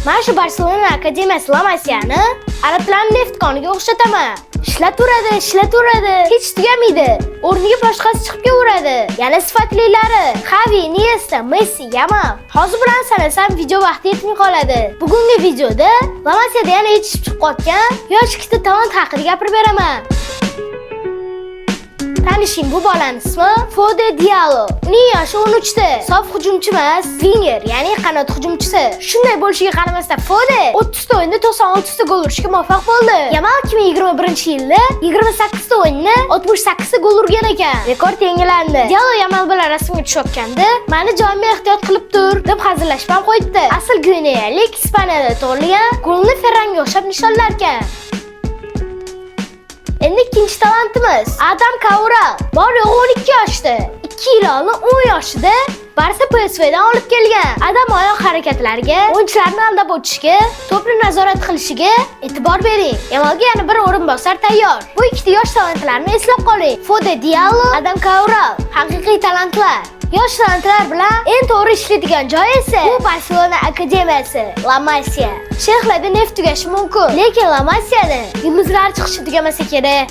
Men shu Barselona akademiyasi La Masiani arablar neft koniga o'xshataman. Ishlataveradi, hech tugamaydi. O'rniga boshqasi chiqib kelaveradi. Yana sifatlilari: Xavi, Iniesta, Messi, Yamal. Hozir bilan sanasam video vaqti yetmay qoladi. Bugungi videoda La Masiada yana yetishib chiqib qolgan yosh ikkita talant haqida gapirib beraman. Tanishing, bu bolaning ismi Fode Diallo. Uning yoshi 13 ta. Sof hujumchi emas, winger, ya'ni qanot hujumchisi. Shunday bo'lishiga qaramasdan Fode 30 ta o'yinda 96 ta gol urishga muvaffaq bo'ldi. Yamal 2021-yilda 28 ta o'yinda 68 ta gol urgan ekan. Rekord yangilandi. Diallo Yamal bilan rasmga tushayotganda, "Meni joyimga ehtiyot qilib tur" deb hazillashib ham qo'ydi. Asl guineyalik Ispaniyada tug'ilgan, golni Ferranga o'xshab nishonlar ekan. Endi ikkinchi talantimiz Adam Cabral. Bor yo'g'i 12 yoshda. 2 yil oldin 10 yoshida Barsa PSVdan olib kelgan. Adam oyoq harakatlariga, o'yinchilarni aldab o'tishiga, to'pni nazorat qilishiga e'tibor bering. Yamalga yana bir o'rinbosar tayyor. Bu ikkita yosh talantlarni eslab qoling. Fode Diallo, Adam Cabral, haqiqiy talantlar. Yosh talantlar bilan eng to'g'ri ishlaydigan joy esa bu Barselona akademiyasi, La Masia. Shayxlarda neft tugashi mumkin, lekin La Masiada yulduzlar chiqishi tugamasa kerak.